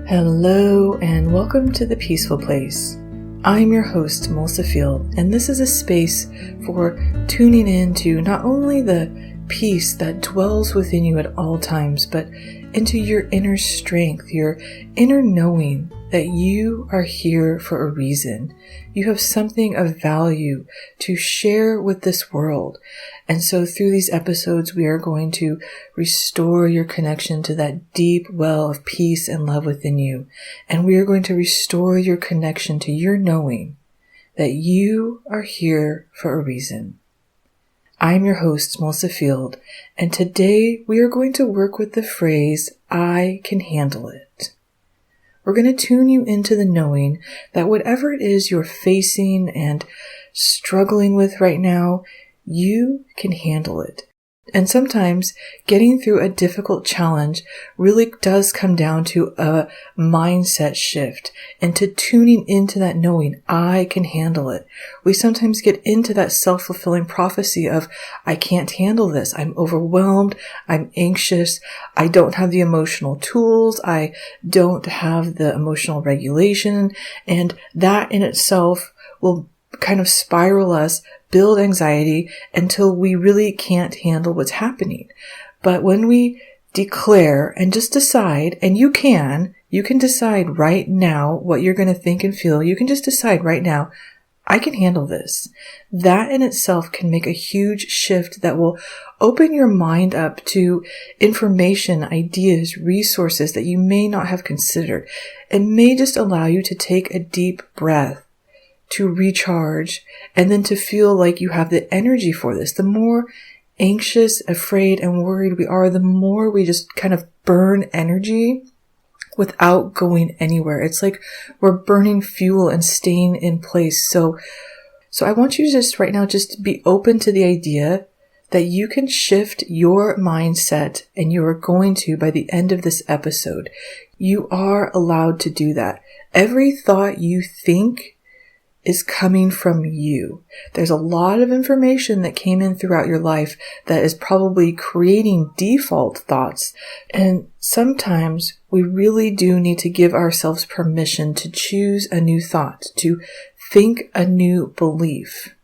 Hello and welcome to The Peaceful Place. I'm your host, Melissa Field, and this is a space for tuning into not only the peace that dwells within you at all times, but into your inner strength, your inner knowing that you are here for a reason. You have something of value to share with this world. And so through these episodes, we are going to restore your connection to that deep well of peace and love within you. And we are going to restore your connection to your knowing that you are here for a reason. I'm your host, Melissa Field, and today we are going to work with the phrase, I can handle it. We're going to tune you into the knowing that whatever it is you're facing and struggling with right now, you can handle it. And sometimes getting through a difficult challenge really does come down to a mindset shift and to tuning into that knowing, I can handle it. We sometimes get into that self-fulfilling prophecy of, I can't handle this. I'm overwhelmed. I'm anxious. I don't have the emotional tools. I don't have the emotional regulation. And that in itself will kind of spiral us, build anxiety until we really can't handle what's happening. But when we declare and just decide, and you can decide right now what you're going to think and feel. You can just decide right now, I can handle this. That in itself can make a huge shift that will open your mind up to information, ideas, resources that you may not have considered. It may just allow you to take a deep breath, to recharge, and then to feel like you have the energy for this. The more anxious, afraid, and worried we are, the more we just kind of burn energy without going anywhere. It's like we're burning fuel and staying in place. So I want you to just right now just be open to the idea that you can shift your mindset, and you are going to by the end of this episode. You are allowed to do that. Every thought you think is coming from you. There's a lot of information that came in throughout your life that is probably creating default thoughts. And sometimes we really do need to give ourselves permission to choose a new thought, to think a new belief.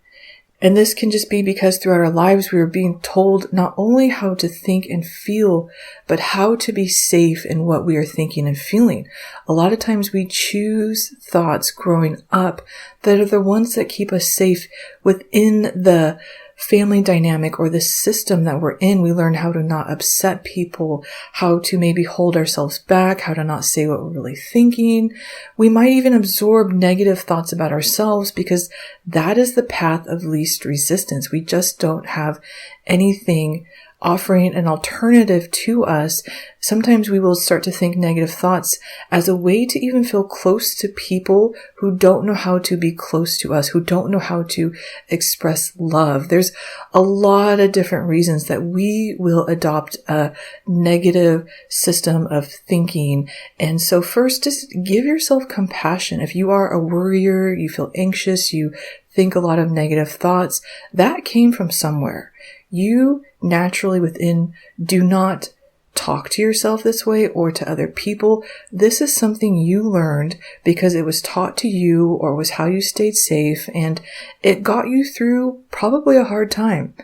And this can just be because throughout our lives, we were being told not only how to think and feel, but how to be safe in what we are thinking and feeling. A lot of times we choose thoughts growing up that are the ones that keep us safe within the family dynamic or the system that we're in. We learn how to not upset people, how to maybe hold ourselves back, how to not say what we're really thinking. We might even absorb negative thoughts about ourselves because that is the path of least resistance. We just don't have anything offering an alternative to us. Sometimes we will start to think negative thoughts as a way to even feel close to people who don't know how to be close to us, who don't know how to express love. There's a lot of different reasons that we will adopt a negative system of thinking. And so first, just give yourself compassion. If you are a worrier, you feel anxious, you think a lot of negative thoughts, that came from somewhere. You naturally within do not talk to yourself this way or to other people. This is something you learned because it was taught to you or was how you stayed safe, and it got you through probably a hard time.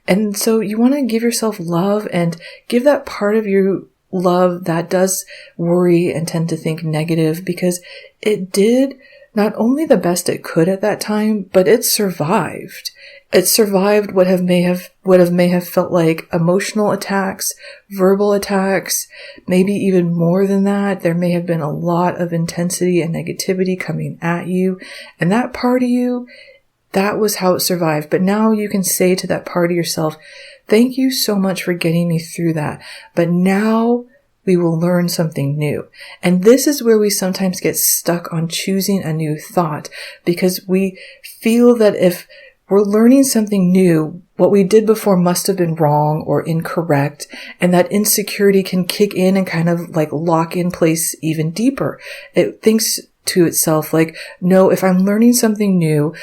And so you want to give yourself love and give that part of you love that does worry and tend to think negative, because it did not only the best it could at that time, but it survived. It survived what may have felt like emotional attacks, verbal attacks, maybe even more than that. There may have been a lot of intensity and negativity coming at you. And that part of you, that was how it survived. But now you can say to that part of yourself, thank you so much for getting me through that. But now we will learn something new. And this is where we sometimes get stuck on choosing a new thought, because we feel that if we're learning something new, what we did before must have been wrong or incorrect, and that insecurity can kick in and kind of like lock in place even deeper. It thinks to itself like, no, if I'm learning something new,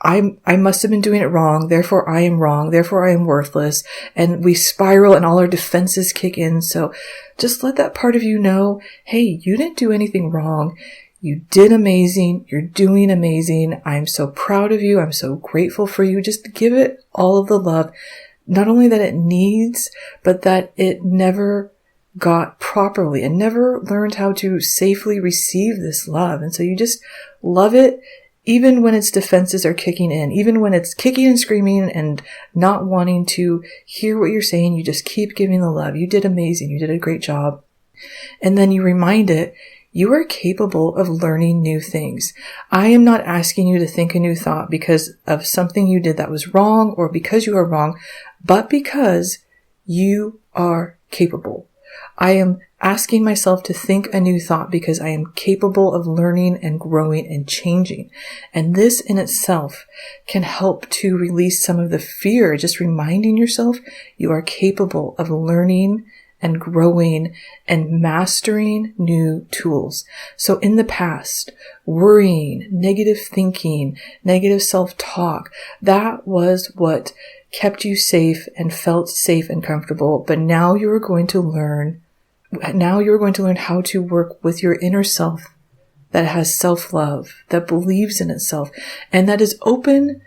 I must have been doing it wrong. Therefore I am wrong. Therefore I am worthless. And we spiral and all our defenses kick in. So just let that part of you know, hey, you didn't do anything wrong. You did amazing. You're doing amazing. I'm so proud of you. I'm so grateful for you. Just give it all of the love, not only that it needs, but that it never got properly and never learned how to safely receive this love. And so you just love it, even when its defenses are kicking in, even when it's kicking and screaming and not wanting to hear what you're saying, you just keep giving the love. You did amazing. You did a great job. And then you remind it, you are capable of learning new things. I am not asking you to think a new thought because of something you did that was wrong or because you are wrong, but because you are capable. I am asking myself to think a new thought because I am capable of learning and growing and changing. And this in itself can help to release some of the fear, just reminding yourself you are capable of learning and growing and mastering new tools. So in the past, worrying, negative thinking, negative self-talk, that was what kept you safe and felt safe and comfortable. But now you're going to learn how to work with your inner self that has self-love, that believes in itself, and that is open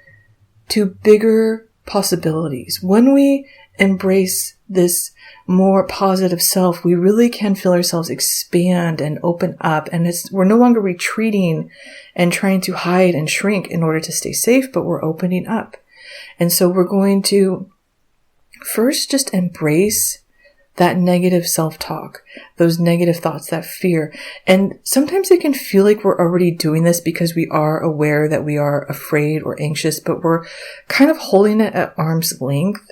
to bigger possibilities. When we embrace this more positive self, we really can feel ourselves expand and open up. And we're no longer retreating and trying to hide and shrink in order to stay safe, but we're opening up. And so we're going to first just embrace that negative self-talk, those negative thoughts, that fear. And sometimes it can feel like we're already doing this because we are aware that we are afraid or anxious, but we're kind of holding it at arm's length.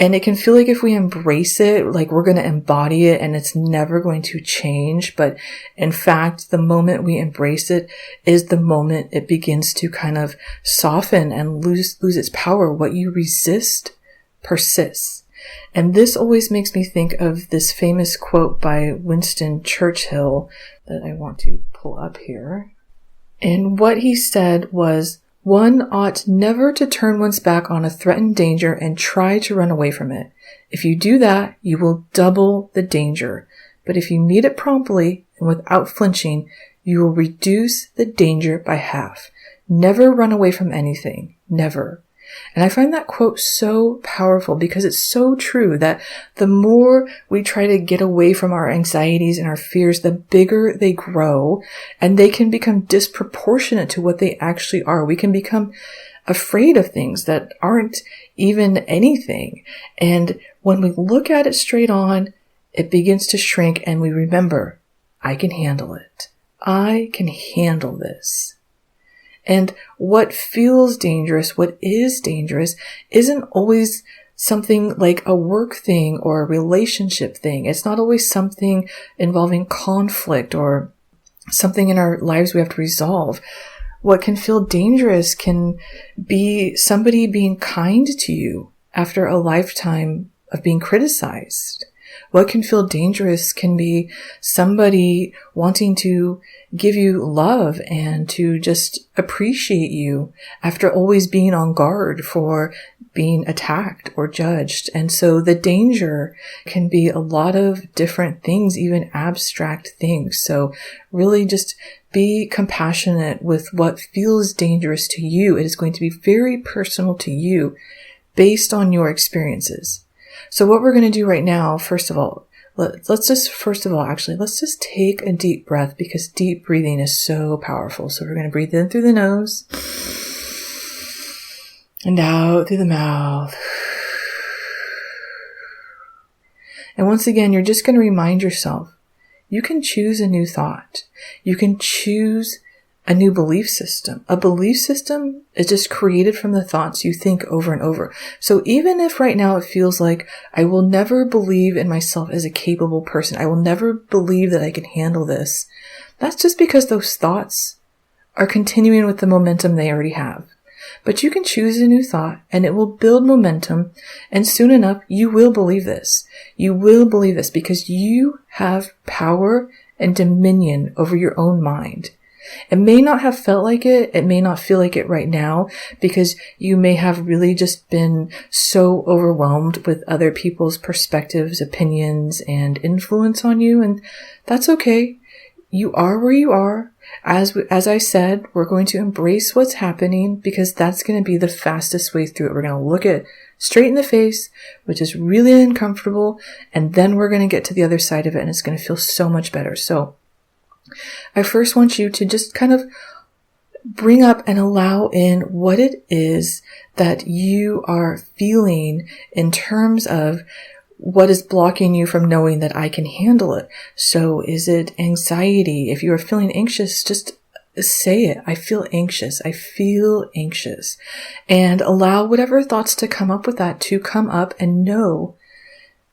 And it can feel like if we embrace it, like we're going to embody it and it's never going to change. But in fact, the moment we embrace it is the moment it begins to kind of soften and lose its power. What you resist persists. And this always makes me think of this famous quote by Winston Churchill that I want to pull up here. And what he said was, one ought never to turn one's back on a threatened danger and try to run away from it. If you do that, you will double the danger. But if you meet it promptly and without flinching, you will reduce the danger by half. Never run away from anything. Never. And I find that quote so powerful because it's so true that the more we try to get away from our anxieties and our fears, the bigger they grow and they can become disproportionate to what they actually are. We can become afraid of things that aren't even anything. And when we look at it straight on, it begins to shrink and we remember, I can handle it. I can handle this. And what feels dangerous, what is dangerous, isn't always something like a work thing or a relationship thing. It's not always something involving conflict or something in our lives we have to resolve. What can feel dangerous can be somebody being kind to you after a lifetime of being criticized. What can feel dangerous can be somebody wanting to give you love and to just appreciate you after always being on guard for being attacked or judged. And so the danger can be a lot of different things, even abstract things. So really just be compassionate with what feels dangerous to you. It is going to be very personal to you based on your experiences. So what we're going to do right now, first of all, let's just take a deep breath because deep breathing is so powerful. So we're going to breathe in through the nose and out through the mouth. And once again, you're just going to remind yourself, you can choose a new thought. You can choose a new belief system. A belief system is just created from the thoughts you think over and over. So even if right now it feels like I will never believe in myself as a capable person, I will never believe that I can handle this, that's just because those thoughts are continuing with the momentum they already have. But you can choose a new thought and it will build momentum, and soon enough you will believe this. You will believe this because you have power and dominion over your own mind. It may not have felt like it. It may not feel like it right now because you may have really just been so overwhelmed with other people's perspectives, opinions, and influence on you. And that's okay. You are where you are. As I said, we're going to embrace what's happening because that's going to be the fastest way through it. We're going to look it straight in the face, which is really uncomfortable. And then we're going to get to the other side of it and it's going to feel so much better. So I first want you to just kind of bring up and allow in what it is that you are feeling in terms of what is blocking you from knowing that I can handle it. So is it anxiety? If you are feeling anxious, just say it. I feel anxious. I feel anxious. And allow whatever thoughts to come up with that to come up and know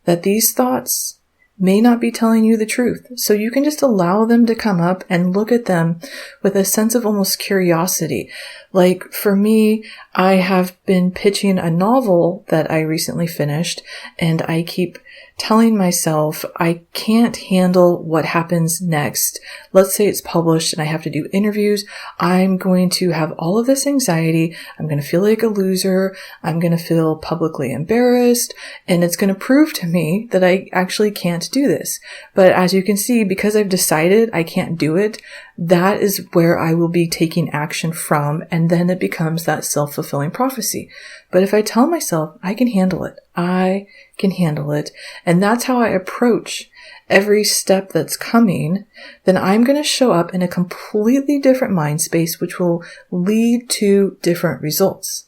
that these thoughts may not be telling you the truth. So you can just allow them to come up and look at them with a sense of almost curiosity. Like for me, I have been pitching a novel that I recently finished, and I keep telling myself I can't handle what happens next. Let's say it's published and I have to do interviews. I'm going to have all of this anxiety. I'm going to feel like a loser. I'm going to feel publicly embarrassed, and it's going to prove to me that I actually can't do this. But as you can see, because I've decided I can't do it, that is where I will be taking action from, and then it becomes that self-fulfilling prophecy. But if I tell myself I can handle it, I can handle it, and that's how I approach every step that's coming, then I'm going to show up in a completely different mind space, which will lead to different results.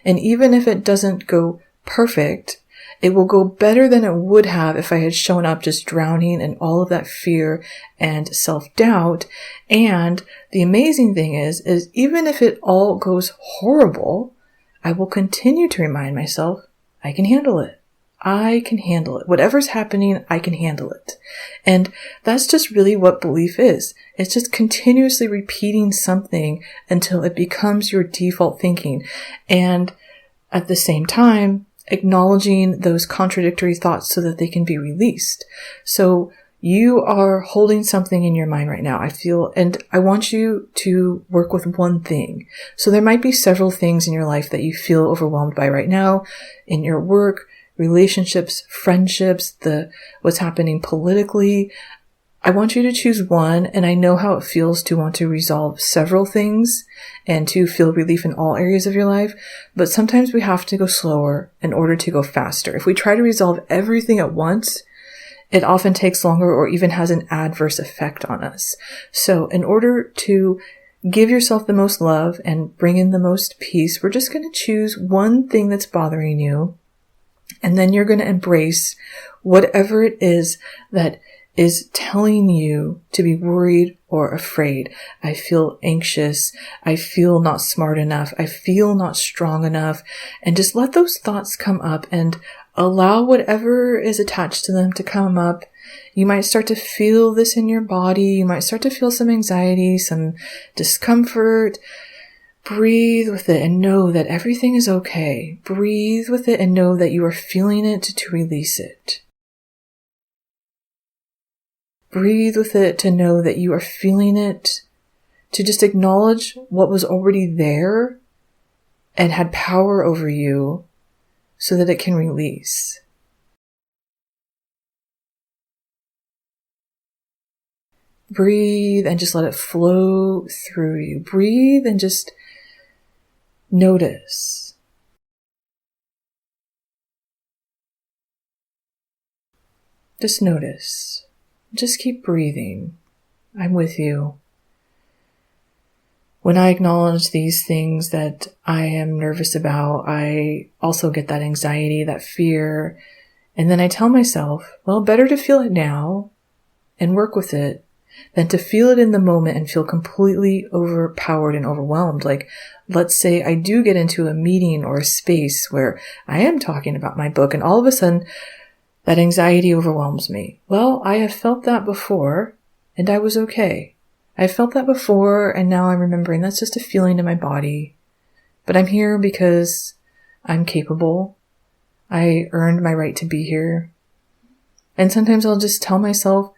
And even if it doesn't go perfect, it will go better than it would have if I had shown up just drowning in all of that fear and self-doubt. And the amazing thing is even if it all goes horrible, I will continue to remind myself, I can handle it. I can handle it. Whatever's happening, I can handle it. And that's just really what belief is. It's just continuously repeating something until it becomes your default thinking. And at the same time, acknowledging those contradictory thoughts so that they can be released. So you are holding something in your mind right now, I feel, and I want you to work with one thing. So there might be several things in your life that you feel overwhelmed by right now, in your work, relationships, friendships, what's happening politically. I want you to choose one, and I know how it feels to want to resolve several things and to feel relief in all areas of your life, but sometimes we have to go slower in order to go faster. If we try to resolve everything at once, it often takes longer or even has an adverse effect on us. So in order to give yourself the most love and bring in the most peace, we're just going to choose one thing that's bothering you, and then you're going to embrace whatever it is that is telling you to be worried or afraid. I feel anxious. I feel not smart enough. I feel not strong enough. And just let those thoughts come up and allow whatever is attached to them to come up. You might start to feel this in your body. You might start to feel some anxiety, some discomfort. Breathe with it and know that everything is okay. Breathe with it and know that you are feeling it to release it. Breathe with it to know that you are feeling it, to just acknowledge what was already there and had power over you so that it can release. Breathe and just let it flow through you. Breathe and just notice. Just notice. Just keep breathing. I'm with you. When I acknowledge these things that I am nervous about, I also get that anxiety, that fear. And then I tell myself, well, better to feel it now and work with it than to feel it in the moment and feel completely overpowered and overwhelmed. Like, let's say I do get into a meeting or a space where I am talking about my book and all of a sudden that anxiety overwhelms me. Well, I have felt that before and I was okay. I felt that before and now I'm remembering that's just a feeling in my body. But I'm here because I'm capable. I earned my right to be here. And sometimes I'll just tell myself,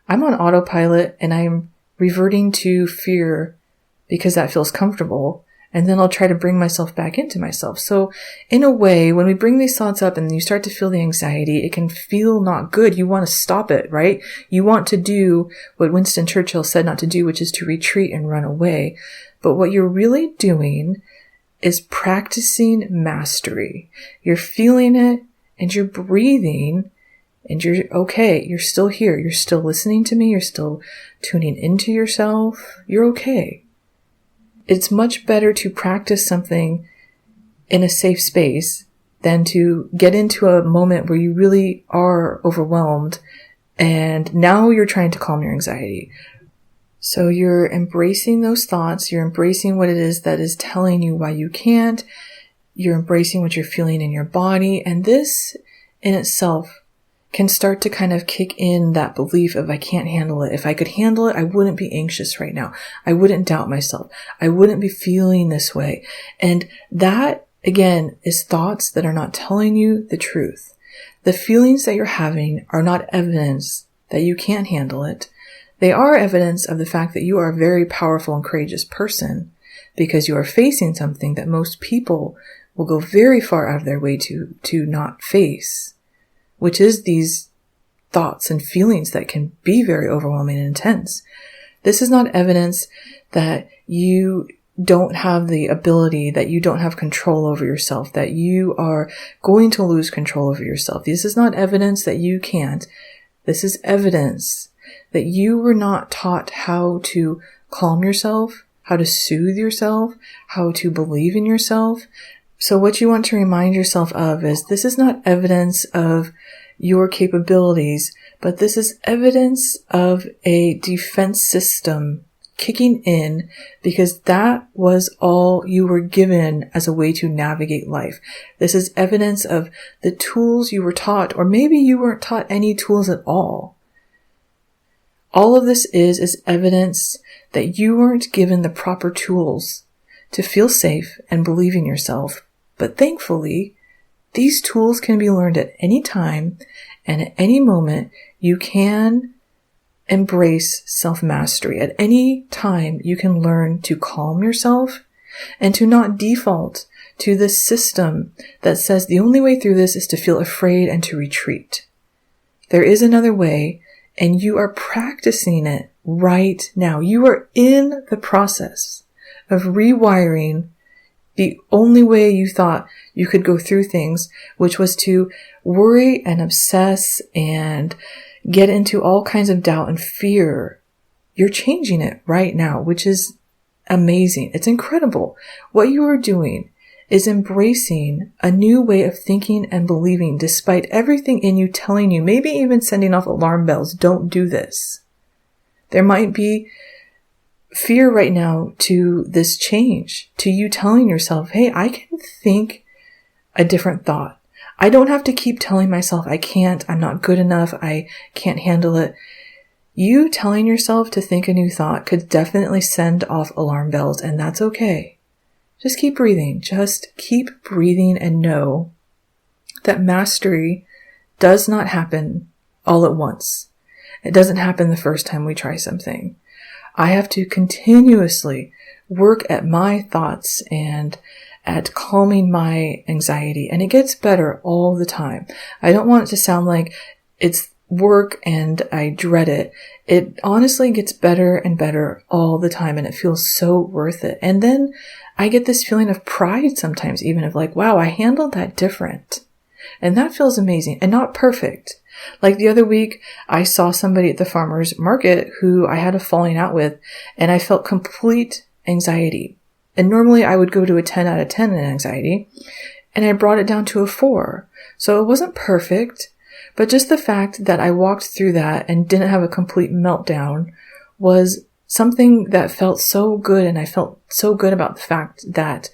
I'm on autopilot and I'm reverting to fear because that feels comfortable. And then I'll try to bring myself back into myself. So in a way, when we bring these thoughts up and you start to feel the anxiety, it can feel not good. You want to stop it, right? You want to do what Winston Churchill said not to do, which is to retreat and run away. But what you're really doing is practicing mastery. You're feeling it and you're breathing and you're okay. You're still here. You're still listening to me. You're still tuning into yourself. You're okay. It's much better to practice something in a safe space than to get into a moment where you really are overwhelmed and now you're trying to calm your anxiety. So you're embracing those thoughts. You're embracing what it is that is telling you why you can't. You're embracing what you're feeling in your body. And this in itself can start to kind of kick in that belief of I can't handle it. If I could handle it, I wouldn't be anxious right now. I wouldn't doubt myself. I wouldn't be feeling this way. And that, again, is thoughts that are not telling you the truth. The feelings that you're having are not evidence that you can't handle it. They are evidence of the fact that you are a very powerful and courageous person because you are facing something that most people will go very far out of their way to not face, which is these thoughts and feelings that can be very overwhelming and intense. This is not evidence that you don't have the ability, that you don't have control over yourself, that you are going to lose control over yourself. This is not evidence that you can't. This is evidence that you were not taught how to calm yourself, how to soothe yourself, how to believe in yourself. So what you want to remind yourself of is this is not evidence of your capabilities, but this is evidence of a defense system kicking in because that was all you were given as a way to navigate life. This is evidence of the tools you were taught, or maybe you weren't taught any tools at all. All of this is evidence that you weren't given the proper tools to feel safe and believe in yourself. But thankfully, these tools can be learned at any time and at any moment. You can embrace self-mastery. At any time, you can learn to calm yourself and to not default to this system that says the only way through this is to feel afraid and to retreat. There is another way, and you are practicing it right now. You are in the process of rewiring the only way you thought you could go through things, which was to worry and obsess and get into all kinds of doubt and fear. You're changing it right now, which is amazing. It's incredible. What you are doing is embracing a new way of thinking and believing despite everything in you telling you, maybe even sending off alarm bells, don't do this. There might be fear right now to this change, to you telling yourself, hey, I can think a different thought. I don't have to keep telling myself I can't, I'm not good enough, I can't handle it. You telling yourself to think a new thought could definitely send off alarm bells, and that's okay. Just keep breathing. Just keep breathing and know that mastery does not happen all at once. It doesn't happen the first time we try something. I have to continuously work at my thoughts and at calming my anxiety, and it gets better all the time. I don't want it to sound like it's work and I dread it. It honestly gets better and better all the time, and it feels so worth it. And then I get this feeling of pride sometimes, even of like, wow, I handled that different. And that feels amazing and not perfect. Like the other week, I saw somebody at the farmer's market who I had a falling out with, and I felt complete anxiety. And normally I would go to a 10 out of 10 in anxiety, and I brought it down to a 4. So it wasn't perfect, but just the fact that I walked through that and didn't have a complete meltdown was something that felt so good. And I felt so good about the fact that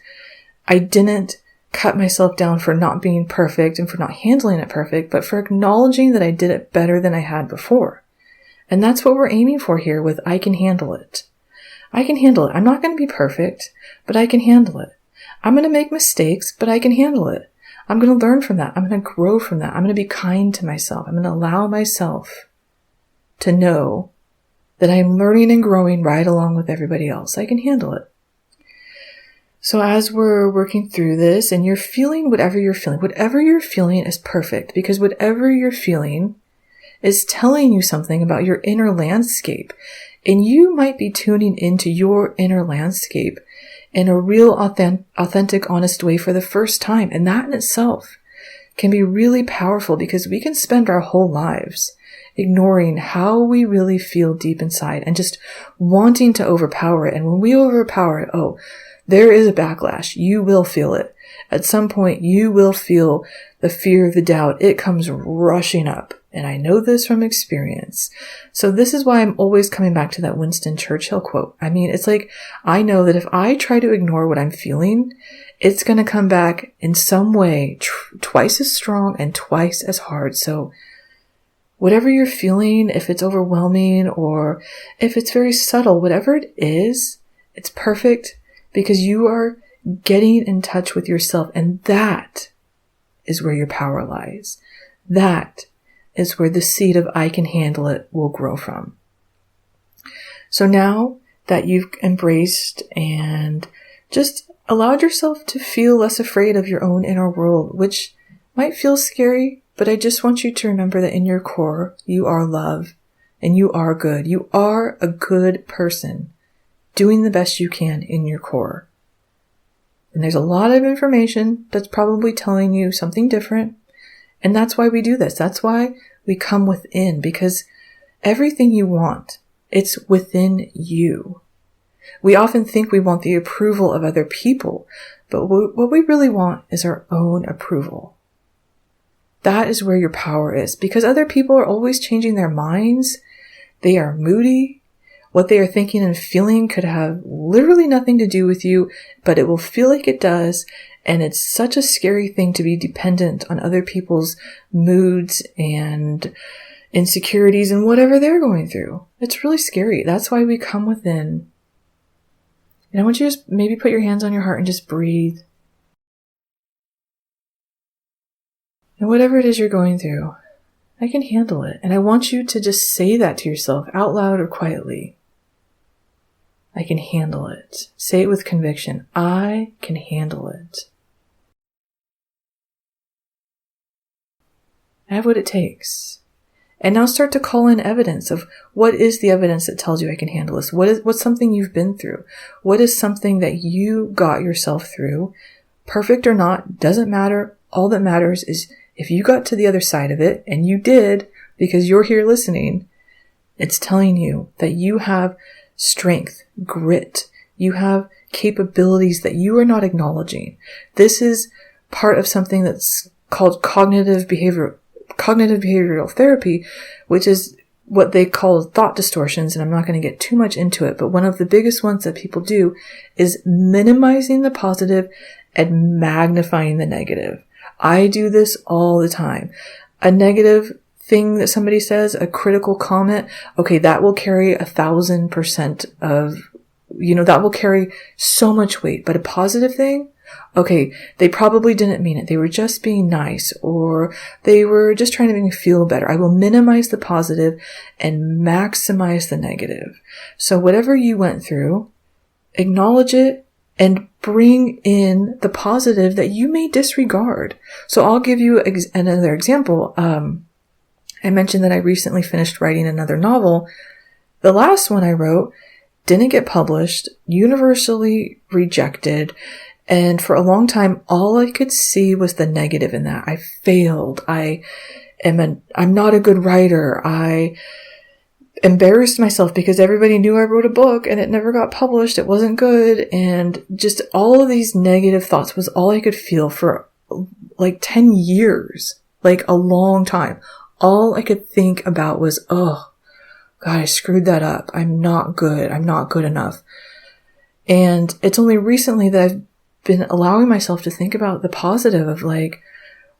I didn't cut myself down for not being perfect and for not handling it perfect, but for acknowledging that I did it better than I had before. And that's what we're aiming for here with I can handle it. I can handle it. I'm not going to be perfect, but I can handle it. I'm going to make mistakes, but I can handle it. I'm going to learn from that. I'm going to grow from that. I'm going to be kind to myself. I'm going to allow myself to know that I'm learning and growing right along with everybody else. I can handle it. So as we're working through this and you're feeling whatever you're feeling is perfect, because whatever you're feeling is telling you something about your inner landscape. And you might be tuning into your inner landscape in a real, authentic, honest way for the first time. And that in itself can be really powerful, because we can spend our whole lives ignoring how we really feel deep inside and just wanting to overpower it. And when we overpower it, there is a backlash. You will feel it. At some point, you will feel the fear, the doubt. It comes rushing up. And I know this from experience. So this is why I'm always coming back to that Winston Churchill quote. I mean, it's like, I know that if I try to ignore what I'm feeling, it's going to come back in some way twice as strong and twice as hard. So whatever you're feeling, if it's overwhelming or if it's very subtle, whatever it is, it's perfect, because you are getting in touch with yourself. And that is where your power lies. That is where the seed of I can handle it will grow from. So now that you've embraced and just allowed yourself to feel less afraid of your own inner world, which might feel scary, but I just want you to remember that in your core, you are love and you are good. You are a good person doing the best you can in your core. And there's a lot of information that's probably telling you something different. And that's why we do this. That's why we come within, because everything you want, it's within you. We often think we want the approval of other people, but what we really want is our own approval. That is where your power is, because other people are always changing their minds. They are moody. What they are thinking and feeling could have literally nothing to do with you, but it will feel like it does. And it's such a scary thing to be dependent on other people's moods and insecurities and whatever they're going through. It's really scary. That's why we come within. And I want you to just maybe put your hands on your heart and just breathe. And whatever it is you're going through, I can handle it. And I want you to just say that to yourself out loud or quietly. I can handle it. Say it with conviction. I can handle it. I have what it takes. And now start to call in evidence of what is the evidence that tells you I can handle this. What's something you've been through? What is something that you got yourself through? Perfect or not, doesn't matter. All that matters is if you got to the other side of it, and you did because you're here listening, it's telling you that you have strength, grit. You have capabilities that you are not acknowledging. This is part of something that's called cognitive behavioral therapy, which is what they call thought distortions. And I'm not going to get too much into it, but one of the biggest ones that people do is minimizing the positive and magnifying the negative. I do this all the time. A negative thing that somebody says, a critical comment, okay, that will carry 1,000% of, that will carry so much weight. But a positive thing, okay, they probably didn't mean it. They were just being nice, or they were just trying to make me feel better. I will minimize the positive and maximize the negative. So whatever you went through, acknowledge it and bring in the positive that you may disregard. So I'll give you another example. I mentioned that I recently finished writing another novel. The last one I wrote didn't get published, universally rejected. And for a long time, all I could see was the negative in that. I failed. I'm not a good writer. I embarrassed myself because everybody knew I wrote a book and it never got published. It wasn't good. And just all of these negative thoughts was all I could feel for like 10 years, like a long time. All I could think about was, oh, God, I screwed that up. I'm not good. I'm not good enough. And it's only recently that I've been allowing myself to think about the positive of like,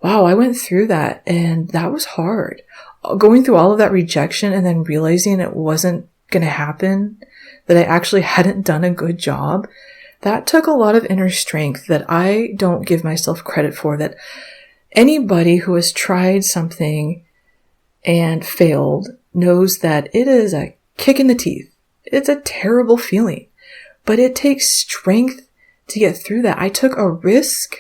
wow, I went through that and that was hard. Going through all of that rejection and then realizing it wasn't going to happen, that I actually hadn't done a good job, that took a lot of inner strength that I don't give myself credit for. That anybody who has tried something and failed knows that it is a kick in the teeth. It's a terrible feeling, but it takes strength to get through that. I took a risk,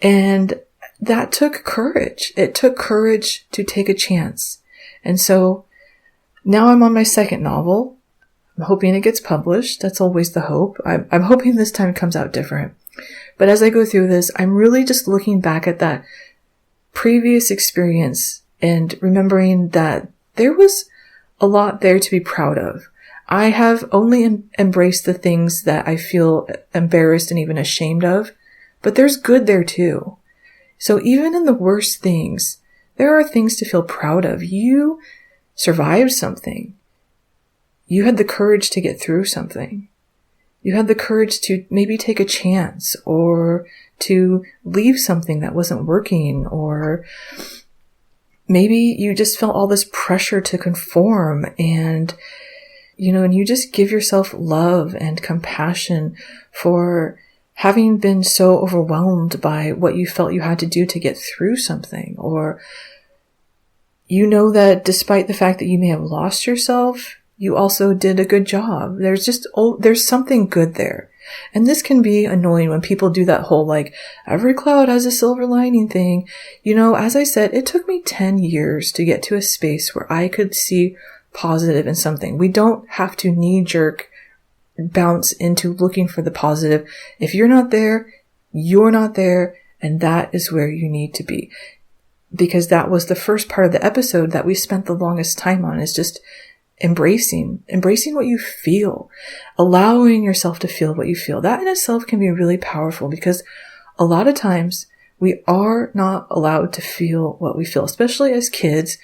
and that took courage. It took courage to take a chance. And so now I'm on my second novel. I'm hoping it gets published. That's always the hope. I'm hoping this time it comes out different. But as I go through this, I'm really just looking back at that previous experience and remembering that there was a lot there to be proud of. I have only embraced the things that I feel embarrassed and even ashamed of, but there's good there too. So even in the worst things, there are things to feel proud of. You survived something. You had the courage to get through something. You had the courage to maybe take a chance or to leave something that wasn't working, or maybe you just felt all this pressure to conform, and you just give yourself love and compassion for having been so overwhelmed by what you felt you had to do to get through something. Or that despite the fact that you may have lost yourself, you also did a good job. There's something good there. And this can be annoying when people do that whole, like, every cloud has a silver lining thing. As I said, it took me 10 years to get to a space where I could see positive in something. We don't have to knee-jerk bounce into looking for the positive. If you're not there, you're not there, and that is where you need to be. Because that was the first part of the episode that we spent the longest time on, is just embracing what you feel, allowing yourself to feel what you feel. That in itself can be really powerful, because a lot of times we are not allowed to feel what we feel, especially as kids.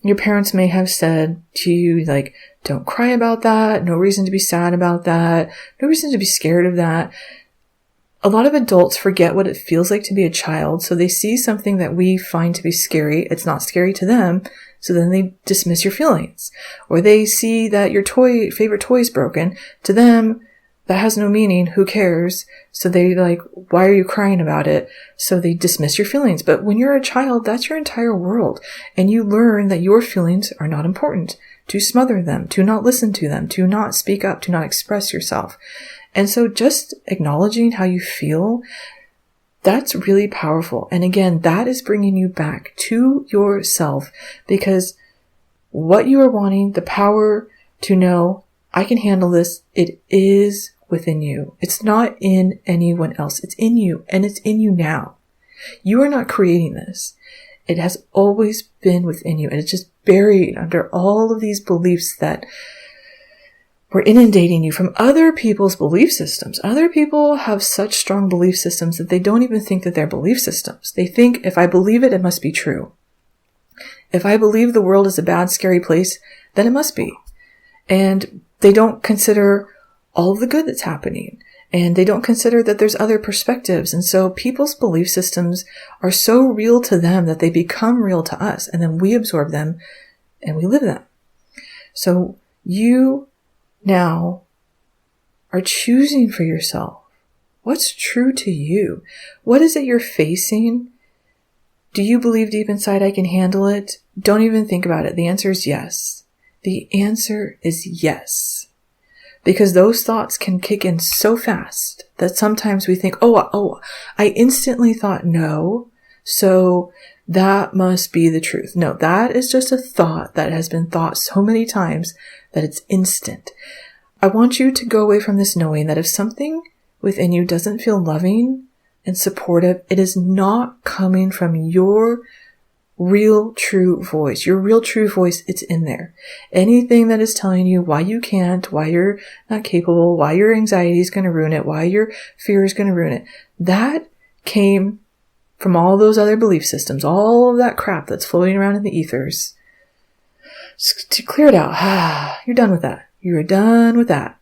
Your parents may have said to you, like, don't cry about that, no reason to be sad about that, no reason to be scared of that. A lot of adults forget what it feels like to be a child, so they see something that we find to be scary. It's not scary to them, so then they dismiss your feelings. Or they see that your favorite toy is broken. To them, that has no meaning. Who cares? So they why are you crying about it? So they dismiss your feelings. But when you're a child, that's your entire world. And you learn that your feelings are not important, to smother them, to not listen to them, to not speak up, to not express yourself. And so just acknowledging how you feel, that's really powerful. And again, that is bringing you back to yourself, because what you are wanting, the power to know, I can handle this, it is within you. It's not in anyone else. It's in you, and it's in you now. You are not creating this. It has always been within you, and it's just buried under all of these beliefs that were inundating you from other people's belief systems. Other people have such strong belief systems that they don't even think that they're belief systems. They think, if I believe it, it must be true. If I believe the world is a bad, scary place, then it must be. And they don't consider all of the good that's happening. And they don't consider that there's other perspectives. And so people's belief systems are so real to them that they become real to us. And then we absorb them and we live them. So you now are choosing for yourself. What's true to you? What is it you're facing? Do you believe deep inside I can handle it? Don't even think about it. The answer is yes. The answer is yes. Because those thoughts can kick in so fast that sometimes we think, oh, I instantly thought no, so that must be the truth. No, that is just a thought that has been thought so many times that it's instant. I want you to go away from this knowing that if something within you doesn't feel loving and supportive, it is not coming from your real true voice. Your real true voice, it's in there. Anything that is telling you why you can't, why you're not capable, why your anxiety is going to ruin it, why your fear is going to ruin it, that came from all those other belief systems, all of that crap that's floating around in the ethers. Just to clear it out. You're done with that. You're done with that.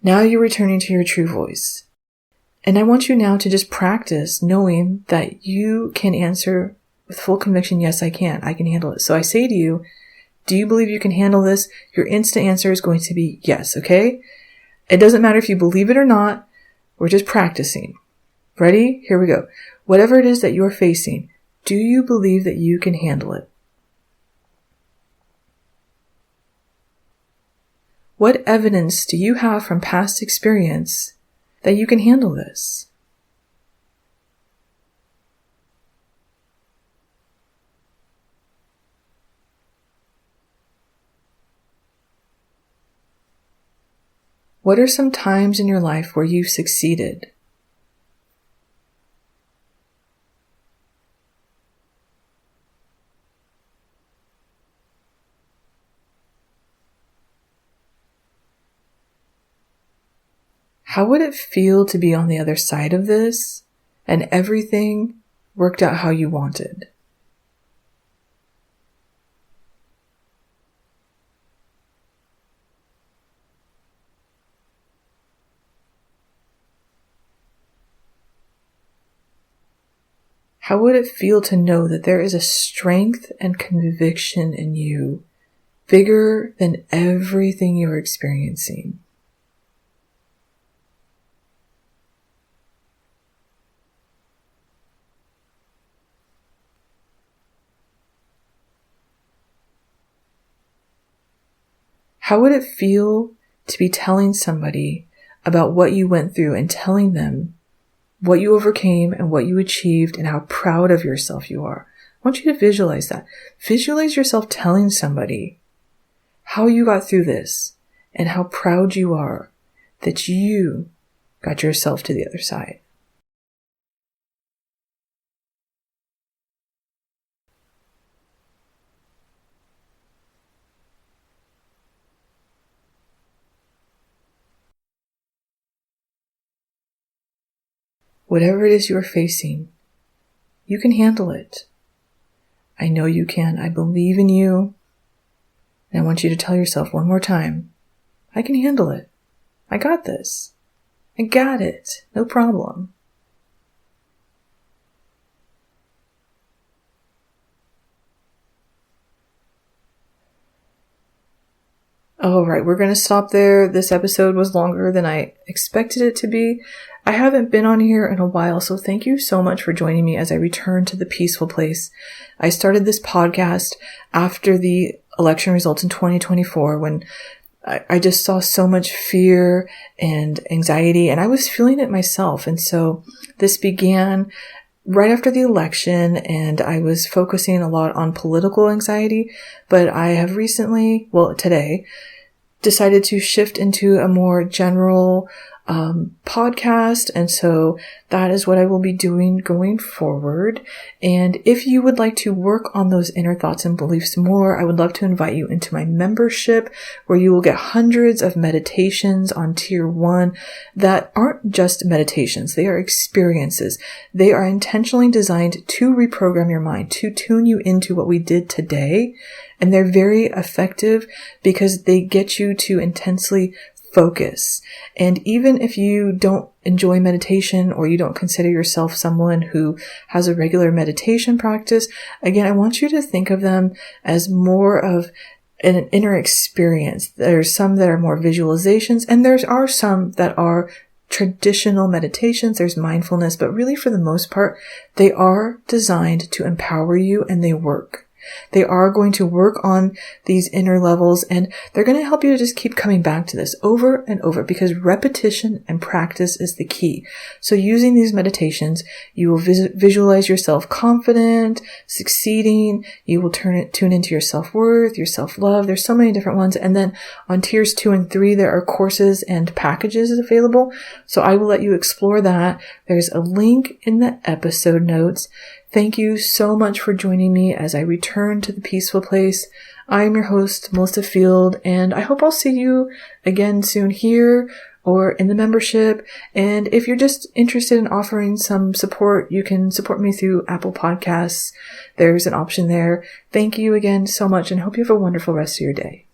Now you're returning to your true voice. And I want you now to just practice knowing that you can answer with full conviction, yes, I can. I can handle it. So I say to you, do you believe you can handle this? Your instant answer is going to be yes, okay? It doesn't matter if you believe it or not. We're just practicing. Ready? Here we go. Whatever it is that you're facing, do you believe that you can handle it? What evidence do you have from past experience that you can handle this? What are some times in your life where you've succeeded? How would it feel to be on the other side of this and everything worked out how you wanted? How would it feel to know that there is a strength and conviction in you bigger than everything you're experiencing? How would it feel to be telling somebody about what you went through and telling them what you overcame and what you achieved and how proud of yourself you are? I want you to visualize that. Visualize yourself telling somebody how you got through this and how proud you are that you got yourself to the other side. Whatever it is you're facing, you can handle it. I know you can. I believe in you. And I want you to tell yourself one more time, I can handle it. I got this. I got it. No problem. All right, we're going to stop there. This episode was longer than I expected it to be. I haven't been on here in a while, so thank you so much for joining me as I return to the peaceful place. I started this podcast after the election results in 2024 when I just saw so much fear and anxiety, and I was feeling it myself. And so this began right after the election, and I was focusing a lot on political anxiety, but I have recently, today, decided to shift into a more general podcast. And so that is what I will be doing going forward. And if you would like to work on those inner thoughts and beliefs more, I would love to invite you into my membership, where you will get hundreds of meditations on tier 1 that aren't just meditations. They are experiences. They are intentionally designed to reprogram your mind, to tune you into what we did today. And they're very effective because they get you to intensely focus. And even if you don't enjoy meditation or you don't consider yourself someone who has a regular meditation practice, again, I want you to think of them as more of an inner experience. There's some that are more visualizations, and there are some that are traditional meditations. There's mindfulness, but really for the most part, they are designed to empower you, and they work. They are going to work on these inner levels, and they're going to help you to just keep coming back to this over and over, because repetition and practice is the key. So using these meditations, you will visualize yourself confident, succeeding. You will tune into your self-worth, your self-love. There's so many different ones. And then on tiers 2 and 3, there are courses and packages available. So I will let you explore that. There's a link in the episode notes. Thank you so much for joining me as I return to the peaceful place. I am your host, Melissa Field, and I hope I'll see you again soon here or in the membership. And if you're just interested in offering some support, you can support me through Apple Podcasts. There's an option there. Thank you again so much, and hope you have a wonderful rest of your day.